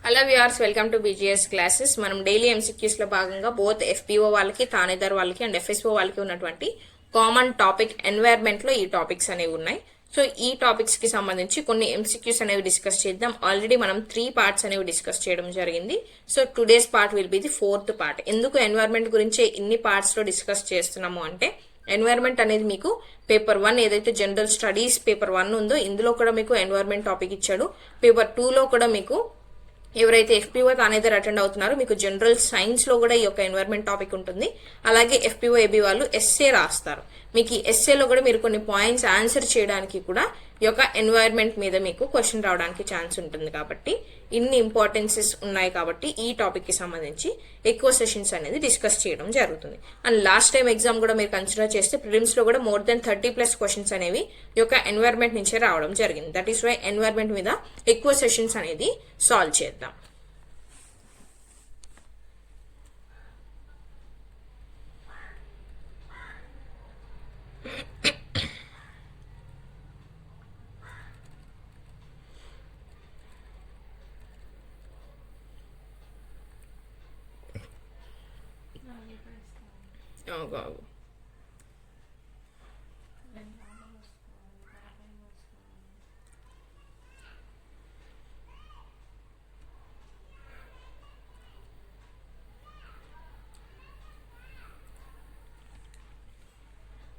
Hello viewers, welcome to BGS classes. మనం daily MCQs లో భాగంగా బోత్ ఎఫ్పీఓ వాళ్ళకి, థానేదార్ వాళ్ళకి అండ్ ఎఫ్ఎస్ఓ వాళ్ళకి ఉన్నటువంటి కామన్ టాపిక్ ఎన్వైర్న్మెంట్ లో ఈ టాపిక్స్ అనేవి ఉన్నాయి. సో ఈ టాపిక్స్ కి సంబంధించి కొన్ని ఎంసీక్యూస్ అనేవి డిస్కస్ చేద్దాం. ఆల్రెడీ మనం 3 పార్ట్స్ అనేవి డిస్కస్ చేయడం జరిగింది. So today's part will be the 4th part. ఎందుకు ఎన్వైర్న్మెంట్ గురించి ఇన్ని పార్ట్స్ లో డిస్కస్ చేస్తున్నాము అంటే, ఎన్వైర్న్మెంట్ అనేది మీకు పేపర్ 1 ఏదైతే జనరల్ స్టడీస్ పేపర్ 1 ఉందో ఇందులో కూడా మీకు ఎన్వైర్న్మెంట్ టాపిక్ ఇచ్చాడు. పేపర్ 2 లో కూడా మీకు ఎవరైతే ఎఫ్పీఓ తానేదర్ అటెండ్ అవుతున్నారో మీకు జనరల్ సైన్స్ లో కూడా ఈ యొక్క ఎన్వైర్న్మెంట్ టాపిక్ ఉంటుంది. అలాగే ఎఫ్పీఓ ఏబీ వాళ్ళు ఎస్ఏ రాస్తారు. మీకు ఈ ఎస్ఏలో కూడా మీరు కొన్ని పాయింట్స్ ఆన్సర్ చేయడానికి కూడా ఈ యొక్క ఎన్వైర్న్మెంట్ మీద మీకు క్వశ్చన్ రావడానికి ఛాన్స్ ఉంటుంది. కాబట్టి ఇన్ని ఇంపార్టెన్సెస్ ఉన్నాయి కాబట్టి ఈ టాపిక్ కి సంబంధించి ఎక్కువ సెషన్స్ అనేది డిస్కస్ చేయడం జరుగుతుంది. అండ్ లాస్ట్ టైం ఎగ్జామ్ కూడా మీరు కన్సిడర్ చేస్తే ప్రిలిమ్స్ లో కూడా మోర్ దెన్ 30+ క్వశ్చన్స్ అనేవి ఈ యొక్క ఎన్వైర్న్మెంట్ నుంచే రావడం జరిగింది. దట్ ఈస్ వై ఎన్వైర్న్మెంట్ మీద ఎక్కువ సెషన్స్ అనేది సాల్వ్ చేద్దాం. ఆగు.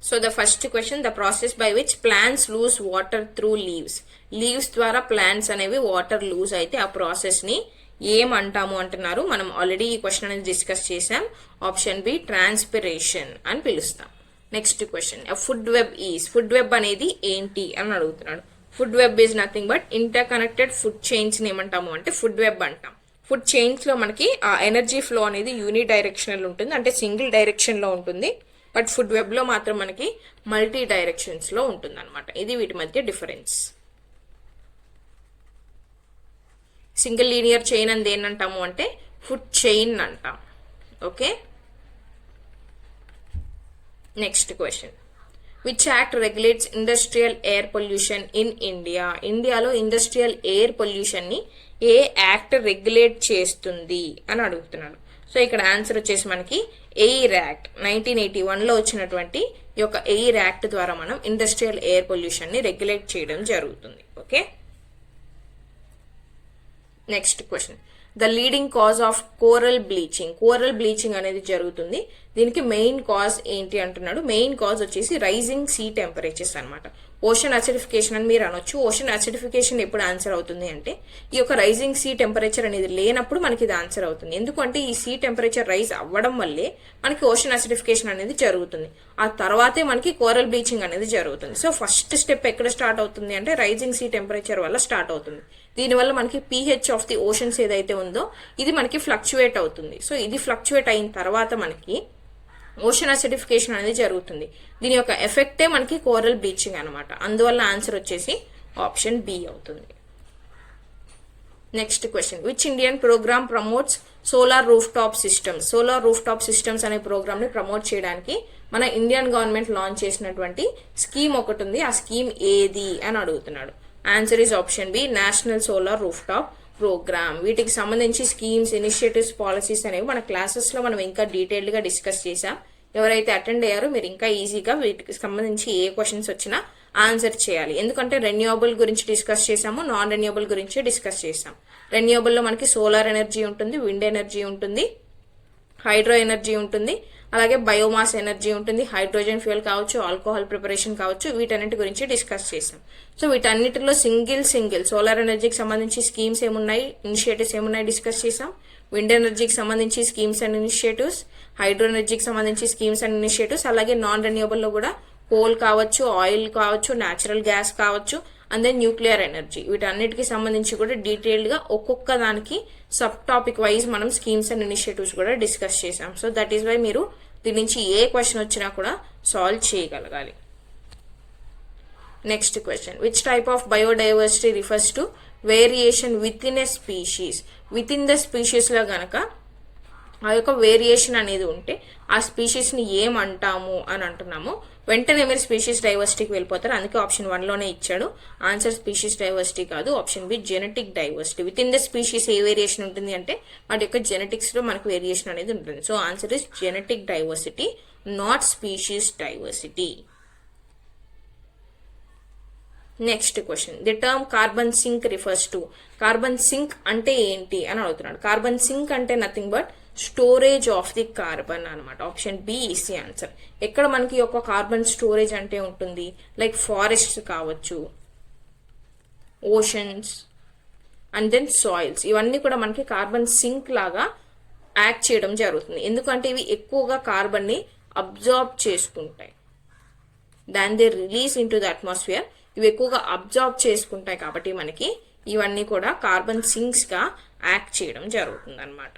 So the first question, the process by which plants lose water through leaves. Leaves ద్వారా ప్లాంట్స్ అనేవి వాటర్ లూజ్ అయితే ఆ ప్రాసెస్ ని ఏమంటాము అంటున్నారు. మనం ఆల్రెడీ ఈ క్వశ్చన్ అనేది డిస్కస్ చేసాం. ఆప్షన్ బి ట్రాన్స్పిరేషన్ అని పిలుస్తాం. Next question, food web is. Food web అనేది ఏంటి అని అడుగుతున్నాడు. Food web is nothing but inter connected food chains ని ఏమంటాము అంటే ఫుడ్ వెబ్ అంటాం. ఫుడ్ చైన్స్ లో మనకి ఆ ఎనర్జీ ఫ్లో అనేది యూని డైరెక్షనల్ ఉంటుంది, అంటే సింగిల్ డైరెక్షన్ లో ఉంటుంది. బట్ ఫుడ్ వెబ్ లో మాత్రం మనకి మల్టీ డైరెక్షన్స్ లో ఉంటుంది అనమాట. ఇది వీటి మధ్య డిఫరెన్స్. సింగిల్ లీనియర్ చైన్ అని దేనంటాము అంటే ఫుడ్ చైన్ అంటాం. Okay, next question, which act regulates industrial air pollution in India. ఇండియాలో ఇండస్ట్రియల్ ఎయిర్ పొల్యూషన్ ని ఏ యాక్ట్ రెగ్యులేట్ చేస్తుంది అని అడుగుతున్నాడు. సో ఇక్కడ ఆన్సర్ వచ్చేసి మనకి ఎయిర్ యాక్ట్. 1981లో వచ్చినటువంటి ఈ యొక్క ఎయిర్ యాక్ట్ ద్వారా మనం ఇండస్ట్రియల్ ఎయిర్ పొల్యూషన్ ని రెగ్యులేట్ చేయడం జరుగుతుంది. Okay, next question, the leading cause of coral bleaching. Coral bleaching అనేది జరుగుతుంది. దీనికి మెయిన్ కాజ్ ఏంటి అంటున్నాడు. మెయిన్ కాజ్ వచ్చేసి రైజింగ్ సీ టెంపరేచర్స్ అనమాట. ఓషన్ అసిడిఫికేషన్ అని మీరు అనొచ్చు. ఓషన్ అసిడిఫికేషన్ ఎప్పుడు ఆన్సర్ అవుతుంది అంటే ఈ యొక్క రైజింగ్ సీ టెంపరేచర్ అనేది లేనప్పుడు మనకి ఇది ఆన్సర్ అవుతుంది. ఎందుకంటే ఈ సీ టెంపరేచర్ రైజ్ అవ్వడం వల్లే మనకి ఓషన్ అసిడిఫికేషన్ అనేది జరుగుతుంది. ఆ తర్వాతే మనకి కోరల్ బ్లీచింగ్ అనేది జరుగుతుంది. సో ఫస్ట్ స్టెప్ ఎక్కడ స్టార్ట్ అవుతుంది అంటే రైజింగ్ సీ టెంపరేచర్ వల్ల స్టార్ట్ అవుతుంది. దీనివల్ల మనకి pH ఆఫ్ ది ఓషన్స్ ఏదైతే ఉందో ఇది మనకి ఫ్లక్చువేట్ అవుతుంది. సో ఇది ఫ్లక్చువేట్ అయిన తర్వాత మనకి ఓషన్ అసిడిఫికేషన్ అనేది జరుగుతుంది. దీని యొక్క ఎఫెక్టే మనకి కోరల్ బ్లీచింగ్ అనమాట. అందువల్ల ఆన్సర్ వచ్చేసి ఆప్షన్ బి అవుతుంది. Next question, which Indian programme promotes solar rooftop systems. Solar rooftop systems అనే ప్రోగ్రామ్ ని ప్రమోట్ చేయడానికి మన ఇండియన్ గవర్నమెంట్ లాంచ్ చేసినటువంటి స్కీమ్ ఒకటి ఉంది. ఆ స్కీమ్ ఏది అని అడుగుతున్నాడు. Answer is option B, national solar rooftop programme. వీటికి సంబంధించి స్కీమ్స్, ఇనిషియేటివ్స్, పాలసీస్ అనేవి మన క్లాసెస్ లో మనం ఇంకా డీటెయిల్డ్ గా డిస్కస్ చేసాం. ఎవరైతే అటెండ్ అయ్యారో మీరు ఇంకా ఈజీగా వీటికి సంబంధించి ఏ క్వశ్చన్స్ వచ్చినా ఆన్సర్ చేయాలి. ఎందుకంటే రెన్యూవబుల్ గురించి డిస్కస్ చేసాము, నాన్ రెన్యూవబుల్ గురించి డిస్కస్ చేసాం. రెన్యూవబుల్ లో మనకి సోలార్ ఎనర్జీ ఉంటుంది, విండ్ ఎనర్జీ ఉంటుంది, హైడ్రో ఎనర్జీ ఉంటుంది, అలాగే బయోమాస్ ఎనర్జీ ఉంటుంది, హైడ్రోజన్ ఫ్యూయల్ కావచ్చు, ఆల్కహాల్ ప్రిపరేషన్ కావచ్చు. వీటన్నిటి గురించి డిస్కస్ చేసాం. సో వీటన్నిటిలో సింగిల్ సోలార్ ఎనర్జీకి సంబంధించి స్కీమ్స్ ఏమున్నాయి, ఇనిషియేటివ్స్ ఏమున్నాయి డిస్కస్ చేసాం. విండ్ ఎనర్జీకి సంబంధించి స్కీమ్స్ అండ్ ఇనిషియేటివ్స్, హైడ్రో ఎనర్జీకి సంబంధించి స్కీమ్స్ అండ్ ఇనిషియేటివ్స్, అలాగే నాన్ రెన్యూవబుల్ లో కూడా కోల్ కావచ్చు, ఆయిల్ కావచ్చు, న్యాచురల్ గ్యాస్ కావచ్చు, అండ్ దెన్ న్యూక్లియర్ ఎనర్జీ. వీటన్నిటికి సంబంధించి కూడా డీటెయిల్డ్ గా ఒక్కొక్క దానికి సబ్ టాపిక్ వైజ్ మనం స్కీమ్స్ అండ్ ఇనిషియేటివ్స్ కూడా డిస్కస్ చేసాం. సో దట్ ఈస్ వై మీరు దీని నుంచి ఏ క్వశ్చన్ వచ్చినా కూడా సాల్వ్ చేయగలగాలి. Next question, which type of biodiversity refers to variation with in a species. With in the species లో గనక ఆ యొక్క వేరియేషన్ అనేది ఉంటే ఆ స్పీషీస్ని ఏమంటాము అని అంటున్నాము. వెంటనే మీరు స్పీషీస్ డైవర్సిటీకి వెళ్ళిపోతారు. అందుకే ఆప్షన్ 1లోనే ఇచ్చాడు. ఆన్సర్ స్పీషీస్ డైవర్సిటీ కాదు, option B genetic diversity. Within the species a variation ఉంటుంది అంటే వాటి యొక్క జెనెటిక్స్లో మనకు వేరియేషన్ అనేది ఉంటుంది. So answer is genetic diversity, not species diversity. Next question, the term carbon sink refers to. Carbon sink అంటే ఏంటి అని అడుగుతున్నాడు. కార్బన్ సింక్ అంటే nothing but storage of the carbon అనమాట. Option B is the answer. ఎక్కడ మనకి ఒక carbon storage అంటే ఉంటుంది, లైక్ ఫారెస్ట్ కావచ్చు, ఓషన్స్ అండ్ దెన్ సాయిల్స్, ఇవన్నీ కూడా మనకి కార్బన్ సింక్ లాగా యాక్ట్ చేయడం జరుగుతుంది. ఎందుకంటే ఇవి ఎక్కువగా కార్బన్ని అబ్జార్బ్ చేసుకుంటాయి, than they release in to the atmosphere. ఇవి ఎక్కువగా అబ్జార్బ్ చేసుకుంటాయి కాబట్టి మనకి ఇవన్నీ కూడా కార్బన్ సింక్స్ గా యాక్ట్ చేయడం జరుగుతుంది అనమాట.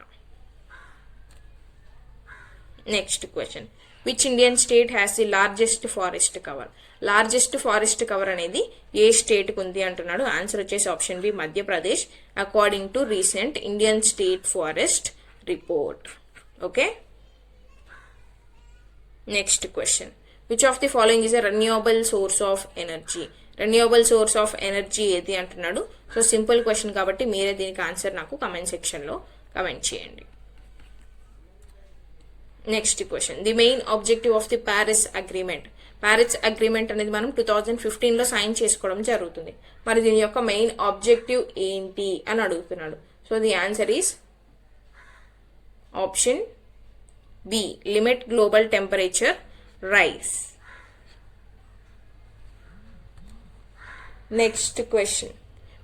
Next question, which Indian state has the largest forest cover. Largest forest cover అనేది ఏ స్టేట్కి ఉంది అంటున్నాడు. ఆన్సర్ వచ్చేసి option B Madhya Pradesh, according to recent Indian state forest report. Okay, next question, which of the following is a renewable source of energy. Renewable source of energy ఏది అంటున్నాడు. So simple question కాబట్టి మీరే దీనికి ఆన్సర్ నాకు comment సెక్షన్లో comment చేయండి. Next question, the main objective of the Paris agreement. Paris agreement అనేది మనం 2015లో సైన్ చేసుకోవడం జరుగుతుంది. మరి దీని యొక్క మెయిన్ ఆబ్జెక్టివ్ ఏంటి అని అడుగుతున్నాడు. So the answer is option B, limit global temperature rise. Next question,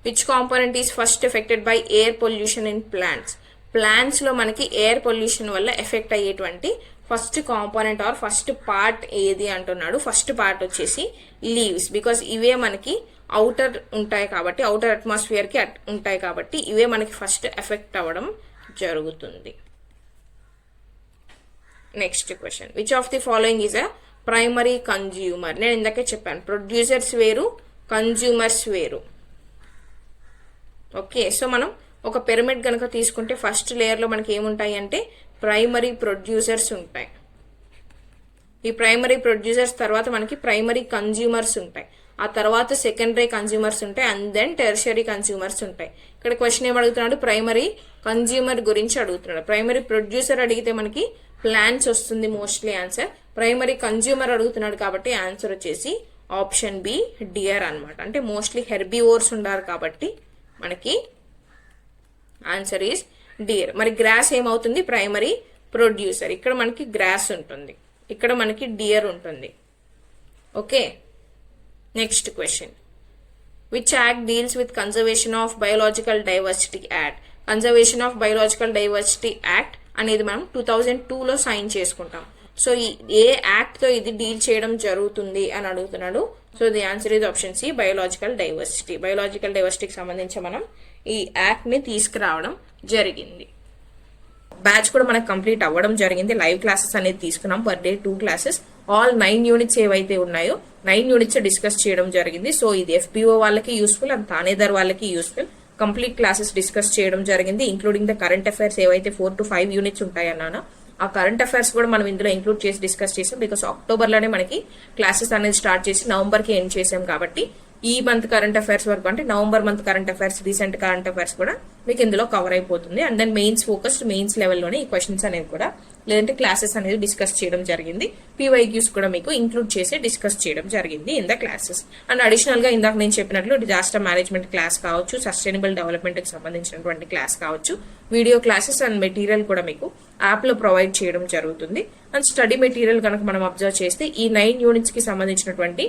which component is first affected by air pollution in plants. Plants లో మనకి ఎయిర్ పొల్యూషన్ వల్ల ఎఫెక్ట్ అయ్యేటువంటి first component or first part ఏది అంటున్నాడు. First part వచ్చేసి leaves, because ఇవే మనకి outer ఉంటాయి కాబట్టి, అవుటర్ అట్మాస్ఫియర్ కి ఉంటాయి కాబట్టి ఇవే మనకి ఫస్ట్ ఎఫెక్ట్ అవ్వడం జరుగుతుంది. Next question, which of the following is a primary consumer. నేను ఇందాకే చెప్పాను, ప్రొడ్యూసర్స్ వేరు, కన్జ్యూమర్స్ వేరు. ఓకే, సో మనం ఒక పిరమిడ్ కనుక తీసుకుంటే ఫస్ట్ లేయర్లో మనకి ఏముంటాయి అంటే ప్రైమరీ ప్రొడ్యూసర్స్ ఉంటాయి. ఈ ప్రైమరీ ప్రొడ్యూసర్స్ తర్వాత మనకి ప్రైమరీ కన్జ్యూమర్స్ ఉంటాయి, ఆ తర్వాత సెకండరీ కన్జ్యూమర్స్ ఉంటాయి, అండ్ దెన్ టెర్షరీ కన్జ్యూమర్స్ ఉంటాయి. ఇక్కడ క్వశ్చన్ ఏం అడుగుతున్నాడు, ప్రైమరీ కన్జ్యూమర్ గురించి అడుగుతున్నాడు. ప్రైమరీ ప్రొడ్యూసర్ అడిగితే మనకి ప్లాంట్స్ వస్తుంది మోస్ట్లీ ఆన్సర్. ప్రైమరీ కన్జ్యూమర్ అడుగుతున్నాడు కాబట్టి ఆన్సర్ వచ్చేసి ఆప్షన్ బి డియర్ అనమాట. అంటే మోస్ట్లీ హెర్బివోర్స్ ఉండారు కాబట్టి మనకి ఆన్సర్ ఈస్ డియర్. మరి గ్రాస్ ఏమవుతుంది, ప్రైమరీ ప్రొడ్యూసర్. ఇక్కడ మనకి గ్రాస్ ఉంటుంది, ఇక్కడ మనకి డియర్ ఉంటుంది. Okay, next question, which act deals with conservation of biological diversity act. Conservation of biological diversity act అనేది మనం 2002లో సైన్ చేసుకుంటాం. సో ఏ యాక్ట్ తో ఇది డీల్ చేయడం జరుగుతుంది అని అడుగుతున్నాడు. సో ది ఆన్సర్ ఇది option C, biological diversity. Biological డైవర్సిటీకి సంబంధించి మనం ఈ యాక్ట్ ని తీసుకురావడం జరిగింది. బ్యాచ్ కూడా మనకు కంప్లీట్ అవ్వడం జరిగింది. లైవ్ క్లాసెస్ అనేది తీసుకున్నాం, per day 2 classes. All 9 units ఏవైతే ఉన్నాయో 9 యూనిట్స్ డిస్కస్ చేయడం జరిగింది. సో ఇది FPO వాళ్ళకి యూస్ఫుల్ అండ్ థానేదార్ వాళ్ళకి యూస్ఫుల్. కంప్లీట్ క్లాసెస్ డిస్కస్ చేయడం జరిగింది, ఇంక్లూడింగ్ ద కరెంట్ అఫైర్స్ ఏవైతే 4 to 5 యూనిట్స్ ఉంటాయన్నాను. ఆ కరెంట్ అఫైర్స్ కూడా మనం ఇందులో ఇంక్లూడ్ చేసి డిస్కస్ చేసాం. బికాస్ అక్టోబర్లోనే మనకి క్లాసెస్ అనేది స్టార్ట్ చేసి నవంబర్కి ఎండ్ చేసాం కాబట్టి ఈ మంత్ కరెంట్ అఫైర్స్ వరకు అంటే November month current affairs, recent current affairs కూడా మీకు ఇందులో కవర్ అయిపోతుంది. And then mains focused, mains లెవెల్లోనే ఈ క్వశ్చన్స్ అనేవి కూడా లేదంటే క్లాసెస్ అనేది డిస్కస్ చేయడం జరిగింది. PYQs కూడా మీకు ఇంక్లూడ్ చేసి డిస్కస్ చేయడం జరిగింది in the classes. And additional గా ఇందాక నేను చెప్పినట్లు డిజాస్టర్ మేనేజ్మెంట్ క్లాస్ కావచ్చు, సస్టైనబుల్ డెవలప్మెంట్ కి సంబంధించినటువంటి క్లాస్ కావచ్చు, వీడియో క్లాసెస్ అండ్ మెటీరియల్ కూడా మీకు యాప్ లో ప్రొవైడ్ చేయడం జరుగుతుంది. అండ్ స్టడీ మెటీరియల్ కనుక మనం అబ్జర్వ్ చేస్తే ఈ 9 యూనిట్స్ కి సంబంధించినటువంటి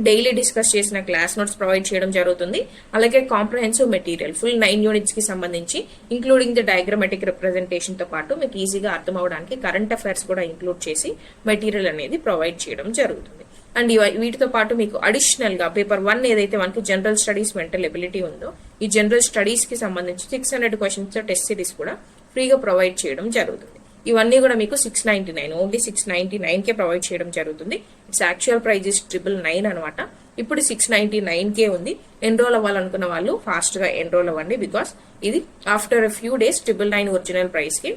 డైలీ డిస్కస్ చేసిన క్లాస్ నోట్స్ ప్రొవైడ్ చేయడం జరుగుతుంది. అలాగే కాంప్రహెన్సివ్ మెటీరియల్ ఫుల్ 9 యూనిట్స్ కి సంబంధించి ఇంక్లూడింగ్ ద డయాగ్రమాటిక్ రిప్రజెంటేషన్ తో పాటు మీకు ఈజీగా అర్థం అవడానికి కరెంట్ అఫైర్స్ కూడా ఇంక్లూడ్ చేసి మెటీరియల్ అనేది ప్రొవైడ్ చేయడం జరుగుతుంది. అండ్ వీటితో పాటు మీకు అడిషనల్ గా పేపర్ 1 ఏదైతే మనకి జనరల్ స్టడీస్ మెంటల్ ఎబిలిటీ ఉందో ఈ జనరల్ స్టడీస్ కి సంబంధించి 600 క్వశ్చన్స్ టెస్ట్ సిరీస్ కూడా ఫ్రీగా ప్రొవైడ్ చేయడం జరుగుతుంది. ఇవన్నీ కూడా మీకు 699 ఓన్లీ 699కే ప్రొవైడ్ చేయడం జరుగుతుంది. ఇట్స్ యాక్చువల్ ప్రైజ్ ఇస్ 999 అనమాట. ఇప్పుడు 699కే ఉంది. ఎన్రోల్ అవ్వాలనుకున్న వాళ్ళు ఫాస్ట్ గా ఎన్రోల్ అవ్వండి, బికాస్ ఇది after few days 999 original price కి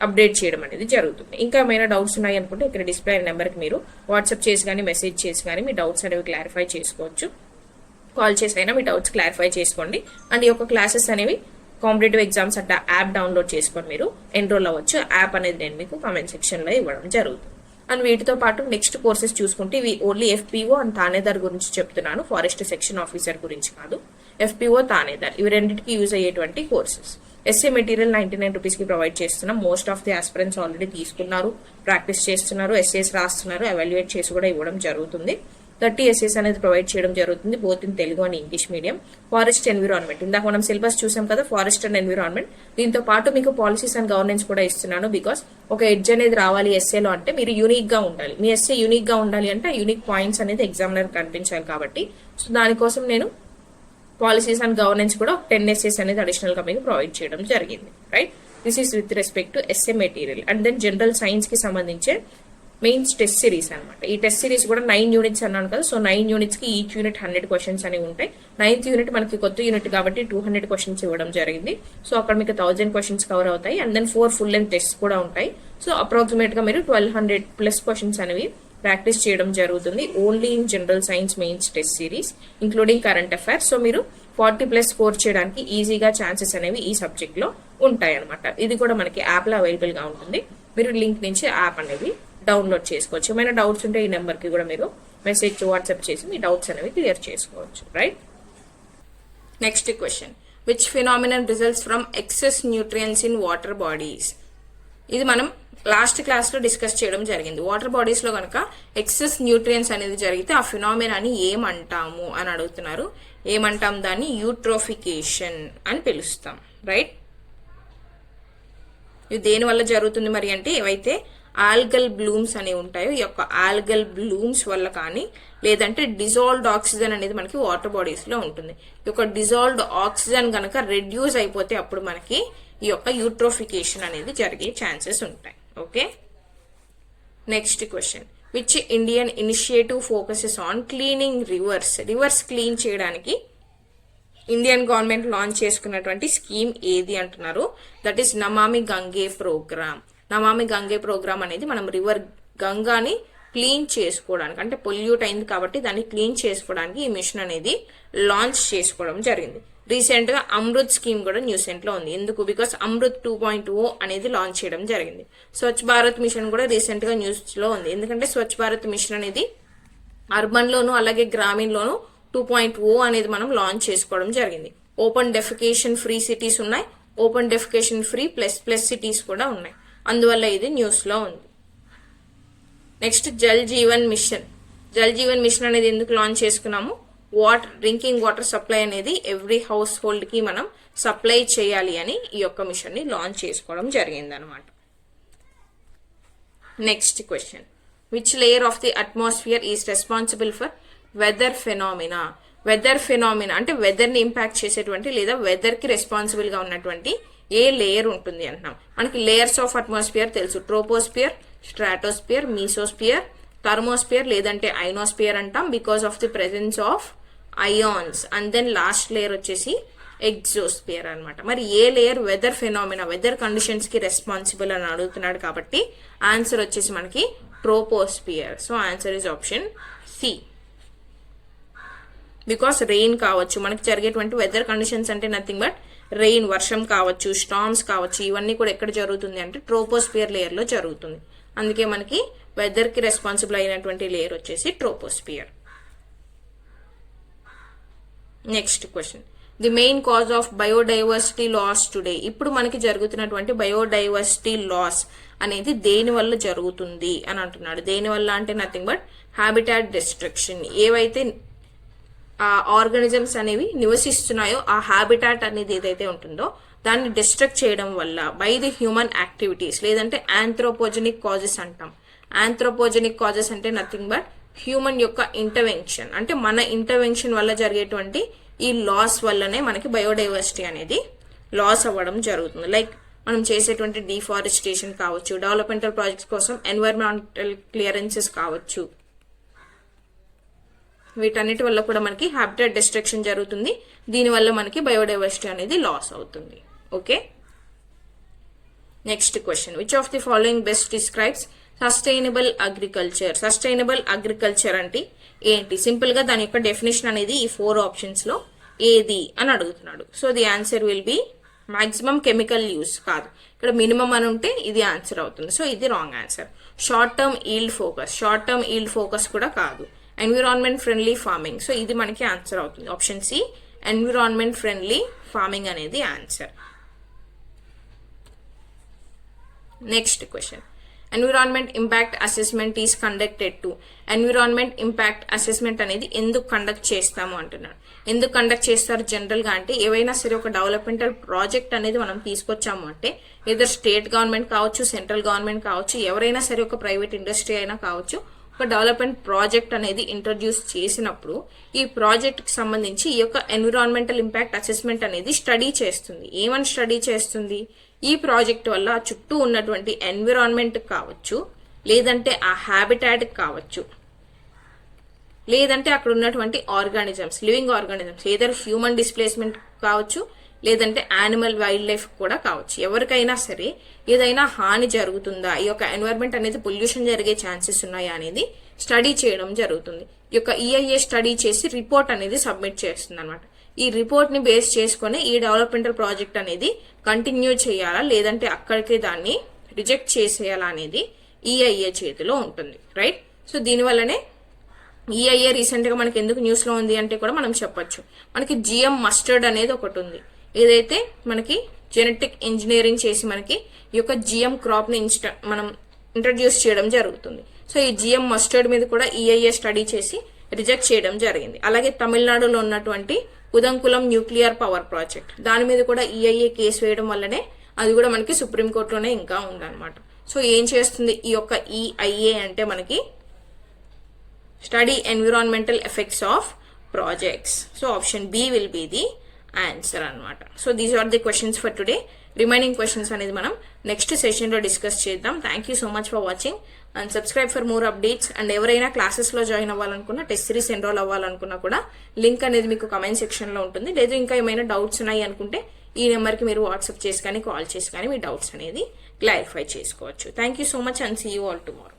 అప్డేట్ చేయడం అనేది జరుగుతుంది. ఇంకా ఏమైనా డౌట్స్ ఉన్నాయి అనుకుంటే ఇక్కడ డిస్ప్లే అయిన నెంబర్కి మీరు వాట్సాప్ చేసి కానీ మెసేజ్ చేసి కానీ మీ డౌట్స్ అనేవి క్లారిఫై చేసుకోవచ్చు. కాల్ చేసి అయినా మీ డౌట్స్ క్లారిఫై చేసుకోండి. అండ్ ఈ యొక్క క్లాసెస్ అనేవి కాంపిటేటివ్ ఎగ్జామ్స్ అంటే యాప్ డౌన్లోడ్ చేసుకొని మీరు ఎన్రోల్ అవ్వచ్చు. యాప్ అనేది నేను మీకు కామెంట్ సెక్షన్లో ఇవ్వడం జరుగుతుంది. అండ్ వీటితో పాటు నెక్స్ట్ కోర్సెస్ చూసుకుంటే ఇవి ఓన్లీ FPO అండ్ థానేదార్ గురించి చెప్తున్నాను, ఫారెస్ట్ సెక్షన్ ఆఫీసర్ గురించి కాదు. FPO, థానేదార్ ఇవి రెండింటికి యూజ్ అయ్యేటువంటి కోర్సెస్. ఎస్ఏ మెటీరియల్ 99 రూపీస్కి ప్రొవైడ్ చేస్తున్నాం. Most of the aspirants already తీసుకున్నారు, ప్రాక్టీస్ చేస్తున్నారు, ఎస్ఏస్ రాస్తున్నారు, ఎవాల్యుయేట్ చేసి కూడా ఇవ్వడం జరుగుతుంది. 30 essays అనేది ప్రొవైడ్ చేయడం జరుగుతుంది, both in Telugu and English medium. Forest environment ఇందాక మనం సిలబస్ చూసాం కదా, ఫారెస్ట్ అండ్ ఎన్విరాన్మెంట్. దీంతో పాటు మీకు పాలసీస్ అండ్ గవర్నెన్స్ కూడా ఇస్తున్నాను. బికాస్ ఒక ఎడ్జ్ అనేది రావాలి ఎస్ఏలో అంటే మీరు యూనిక్ గా ఉండాలి. మీ ఎస్ఏ యూనిక్ గా ఉండాలి అంటే యూనిక్ పాయింట్స్ అనేది ఎగ్జామినర్ కనిపించాలి కాబట్టి సో దానికోసం నేను పాలసీస్ అండ్ గవర్నెన్స్ కూడా 10 essays అనేది అడిషనల్ గా మీకు ప్రొవైడ్ చేయడం జరిగింది. Right, this is with respect to SA material. And then general science కి సంబంధించే మెయిన్స్ టెస్ట్ సిరీస్ అనమాట. ఈ టెస్ట్ సిరీస్ కూడా 9 యూనిట్స్ అన్నాను కదా, సో 9 యూనిట్స్ కి ఈచ్ యూనిట్ 100 క్వశ్చన్స్ అనేవి ఉంటాయి. 9th యూనిట్ మనకి కొత్త యూనిట్ కాబట్టి 200 క్వశ్చన్స్ ఇవ్వడం జరిగింది. సో అక్కడ మీకు 1000 క్వశ్చన్స్ కవర్ అవుతాయి. And then 4 full length test కూడా ఉంటాయి. సో అప్రాక్సిమేట్ గా మీరు 1200+ క్వశ్చన్స్ అనేవి ప్రాక్టీస్ చేయడం జరుగుతుంది only in general science mains test series including current affairs. So మీరు 40+ స్కోర్ చేయడానికి ఈజీగా ఛాన్సెస్ అనేవి ఈ సబ్జెక్ట్ లో ఉంటాయి అనమాట. ఇది కూడా మనకి యాప్ లో అవైలబుల్ గా ఉంటుంది. మీరు లింక్ నుంచి యాప్ అనేది డౌన్లోడ్ చేసుకోవచ్చు. ఏమైనా డౌట్స్ ఉంటే ఈ నెంబర్ కి కూడా మీరు మెసేజ్ వాట్సాప్ చేసి మీ డౌట్స్ అనేవి క్లియర్ చేసుకోవచ్చు. Right, next question, which phenomenon results from excess nutrients in water bodies? ఇది మనం లాస్ట్ క్లాస్ లో డిస్కస్ చేయడం జరిగింది. వాటర్ బాడీస్ లో కనుక ఎక్సెస్ న్యూట్రియన్స్ అనేది జరిగితే ఆ ఫినామినాని ఏమంటాము అని అడుగుతున్నారు. ఏమంటాం దాన్ని? యూట్రోఫికేషన్ అని పిలుస్తాం. రైట్, ఇది దేని వల్ల జరుగుతుంది మరి అంటే ఏవైతే ఆల్గల్ బ్లూమ్స్ అనేవి ఉంటాయో ఈ యొక్క ఆల్గల్ బ్లూమ్స్ వల్ల కానీ లేదంటే డిజాల్వ్డ్ ఆక్సిజన్ అనేది మనకి వాటర్ బాడీస్ లో ఉంటుంది. ఈ యొక్క డిజాల్వ్డ్ ఆక్సిజన్ కనుక రెడ్యూస్ అయిపోతే అప్పుడు మనకి ఈ యొక్క యూట్రోఫికేషన్ అనేది జరిగే ఛాన్సెస్ ఉంటాయి. Okay, next question, which Indian initiative focuses on cleaning reverse? Reverse clean చేయడానికి ఇండియన్ గవర్నమెంట్ లాంచ్ చేసుకున్నటువంటి స్కీమ్ ఏది అంటున్నారు? That is Namami Gange programme. Namami Gange programme అనేది మనం రివర్ గంగాని క్లీన్ చేసుకోవడానికి, అంటే పొల్యూట్ అయింది కాబట్టి దాన్ని క్లీన్ చేసుకోవడానికి ఈ మిషన్ అనేది లాంచ్ చేసుకోవడం జరిగింది. రీసెంట్ గా అమృత్ స్కీమ్ కూడా న్యూసెంట్ లో ఉంది. ఎందుకు? బికాస్ అమృత్ 2.0 అనేది లాంచ్ చేయడం జరిగింది. స్వచ్ఛ భారత్ మిషన్ కూడా రీసెంట్ గా న్యూస్ లో ఉంది. ఎందుకంటే స్వచ్ఛ భారత్ మిషన్ అనేది అర్బన్ లోను అలాగే గ్రామీణ లోను 2.0 అనేది మనం లాంచ్ చేసుకోవడం జరిగింది. ఓపెన్ డెఫికేషన్ ఫ్రీ సిటీస్ ఉన్నాయి, open defecation free plus cities కూడా ఉన్నాయి. అందువల్ల ఇది న్యూస్ లో ఉంది. Next, Jal Jeevan mission. Jal Jeevan mission అనేది ఎందుకు లాంచ్ చేసుకున్నాము? డ్రింకింగ్ వాటర్ సప్లై అనేది ఎవ్రీ హౌస్ హోల్డ్ కి మనం సప్లై చేయాలి అని ఈ యొక్క మిషన్ ని లాంచ్ చేసుకోవడం జరిగింది అనమాట. Next question, which layer of the atmosphere is responsible for weather phenomena? Weather phenomena అంటే వెదర్ ని ఇంపాక్ట్ చేసేటువంటి లేదా వెదర్ కి రెస్పాన్సిబుల్ గా ఉన్నటువంటి ఏ లేయర్ ఉంటుంది అంటున్నాం. మనకి లేయర్స్ ఆఫ్ అట్మాస్ఫియర్ తెలుసు, ట్రోపోస్ఫియర్, స్ట్రాటోస్ఫియర్, మీసోస్ఫియర్, థర్మోస్ఫియర్ లేదంటే ఐనోస్ఫియర్ అంటాం because of the presence of ions. And then last layer వచ్చేసి ఎగ్జోస్ఫియర్ అనమాట. మరి ఏ layer weather phenomena weather conditions కి రెస్పాన్సిబుల్ అని అడుగుతున్నాడు కాబట్టి ఆన్సర్ వచ్చేసి మనకి troposphere. So answer is option C. Because rain కావచ్చు, మనకి జరిగేటువంటి వెదర్ కండిషన్స్ అంటే నథింగ్ బట్ రెయిన్, వర్షం కావచ్చు, స్టార్మ్స్ కావచ్చు, ఇవన్నీ కూడా ఎక్కడ జరుగుతుంది అంటే ట్రోపోస్ఫియర్ లేయర్ లో జరుగుతుంది. అందుకే మనకి వెదర్ కి రెస్పాన్సిబుల్ అయినటువంటి లేయర్ వచ్చేసి troposphere. Next question, the main cause of biodiversity loss today? ఇప్పుడు మనకి జరుగుతున్నటువంటి బయోడైవర్సిటీ లాస్ అనేది దేని వల్ల జరుగుతుంది అని అంటున్నాడు. దేని వల్ల అంటే నథింగ్ బట్ హ్యాబిటాట్ డిస్ట్రక్షన్. ఏవైతే ఆ ఆర్గానిజమ్స్ అనేవి నివసిస్తున్నాయో ఆ హ్యాబిటాట్ అనేది ఏదైతే ఉంటుందో దాన్ని డిస్ట్రక్ట్ చేయడం వల్ల బై ది హ్యూమన్ యాక్టివిటీస్ లేదంటే ఆంథ్రోపోజెనిక్ కాజెస్ అంటాం. ఆంథ్రోపోజెనిక్ కాజెస్ అంటే నథింగ్ బట్ హ్యూమన్ యొక్క ఇంటర్వెన్షన్, అంటే మన ఇంటర్వెన్షన్ వల్ల జరిగేటువంటి ఈ లాస్ వల్లనే మనకి బయోడైవర్సిటీ అనేది లాస్ అవ్వడం జరుగుతుంది. లైక్ మనం చేసేటువంటి డిఫారెస్టేషన్ కావచ్చు, డెవలప్మెంటల్ ప్రాజెక్ట్స్ కోసం ఎన్వైరన్మెంటల్ క్లియరెన్సెస్ కావచ్చు, వీటన్నిటి వల్ల కూడా మనకి హ్యాబిటాట్ డిస్ట్రక్షన్ జరుగుతుంది. దీనివల్ల మనకి బయోడైవర్సిటీ అనేది లాస్ అవుతుంది. Okay, next question, which of the following best describes sustainable agriculture? Sustainable agriculture అంటే ఏంటి? సింపుల్ గా దాని యొక్క డెఫినేషన్ అనేది ఈ 4 ఆప్షన్స్ లో ఏది అని అడుగుతున్నాడు. So the answer will be maximum chemical use. కాదు, ఇక్కడ మినిమం అని ఉంటే ఇది ఆన్సర్ అవుతుంది. సో ఇది wrong answer. Short term yield focus, short term yield focus కూడా కాదు. ఎన్విరాన్మెంట్ ఫ్రెండ్లీ ఫార్మింగ్, సో ఇది మనకి ఆన్సర్ అవుతుంది. Option C environment friendly farming అనేది answer. Next question, environment impact assessment is conducted to. Environment impact assessment అనేది ఎందుకు conduct చేస్తాము అంటున్నాడు. ఎందుకు కండక్ట్ చేస్తారు జనరల్ గా అంటే, ఏవైనా సరే ఒక డెవలప్మెంటల్ ప్రాజెక్ట్ అనేది మనం తీసుకొచ్చాము అంటే, ఏదో స్టేట్ గవర్నమెంట్ కావచ్చు, సెంట్రల్ గవర్నమెంట్ కావచ్చు, ఎవరైనా సరే ఒక ప్రైవేట్ ఇండస్ట్రీ అయినా కావచ్చు, ఒక డెవలప్మెంట్ ప్రాజెక్ట్ అనేది ఇంట్రడ్యూస్ చేసినప్పుడు ఈ ప్రాజెక్ట్ కి సంబంధించి ఈ యొక్క ఎన్విరాన్మెంటల్ ఇంపాక్ట్ అసెస్మెంట్ అనేది స్టడీ చేస్తుంది. ఏమని స్టడీ చేస్తుంది? ఈ ప్రాజెక్ట్ వల్ల చుట్టూ ఉన్నటువంటి ఎన్విరాన్మెంట్ కావచ్చు, లేదంటే ఆ హ్యాబిటాట్ కావచ్చు, లేదంటే అక్కడ ఉన్నటువంటి ఆర్గానిజమ్స్, లివింగ్ ఆర్గానిజమ్స్, ఏదైనా హ్యూమన్ డిస్ప్లేస్మెంట్ కావచ్చు, లేదంటే యానిమల్ వైల్డ్ లైఫ్ కూడా కావచ్చు. ఎవరికైనా సరే ఏదైనా హాని జరుగుతుందా, ఈ యొక్క ఎన్వైరన్మెంట్ అనేది పొల్యూషన్ జరిగే ఛాన్సెస్ ఉన్నాయా అనేది స్టడీ చేయడం జరుగుతుంది. ఈ యొక్క ఈఐఏ స్టడీ చేసి రిపోర్ట్ అనేది సబ్మిట్ చేస్తుంది అనమాట. ఈ రిపోర్ట్ ని బేస్ చేసుకుని ఈ డెవలప్మెంటల్ ప్రాజెక్ట్ అనేది కంటిన్యూ చేయాలా, లేదంటే అక్కడికే దాన్ని రిజెక్ట్ చేసేయాలా అనేది ఈఐఏ చేతిలో ఉంటుంది. రైట్. సో దీనివల్లనే ఈఐఏ రీసెంట్ గా మనకి ఎందుకు న్యూస్ లో ఉంది అంటే కూడా మనం చెప్పొచ్చు. మనకి జిఎం మస్టర్డ్ అనేది ఒకటి ఉంది, ఏదైతే మనకి జెనెటిక్ ఇంజనీరింగ్ చేసి మనకి ఈ యొక్క జిఎం క్రాప్ ని మనం ఇంట్రడ్యూస్ చేయడం జరుగుతుంది. సో ఈ జిఎం మస్టర్డ్ మీద కూడా ఈఐఏ స్టడీ చేసి రిజెక్ట్ చేయడం జరిగింది. అలాగే తమిళనాడులో ఉన్నటువంటి కుదంకులం న్యూక్లియర్ పవర్ ప్రాజెక్ట్, దాని మీద కూడా ఈఐఏ కేసు వేయడం వల్లనే అది కూడా మనకి సుప్రీంకోర్టులోనే ఇంకా ఉందన్నమాట. సో ఏం చేస్తుంది ఈ యొక్క ఈఐఏ అంటే, మనకి study environmental effects of projects. So option B will be the answer అనమాట. So these are the questions for today. Remaining questions అనేది మనం నెక్స్ట్ సెషన్ లో డిస్కస్ చేద్దాం. Thank you so much for watching and subscribe for more updates. And ఎవరైనా classes లో join అవ్వాలనుకున్నా, test series enroll అవ్వాలనుకున్నా కూడా లింక్ అనేది మీకు కమెంట్ సెక్షన్ లో ఉంటుంది. లేదు ఇంకా ఏమైనా డౌట్స్ ఉన్నాయి అనుకుంటే ఈ నెంబర్ కి మీరు వాట్సాప్ చేసి కానీ కాల్ చేసి కానీ మీ డౌట్స్ అనేది క్లారిఫై చేసుకోవచ్చు. Thank you so much and see you all tomorrow.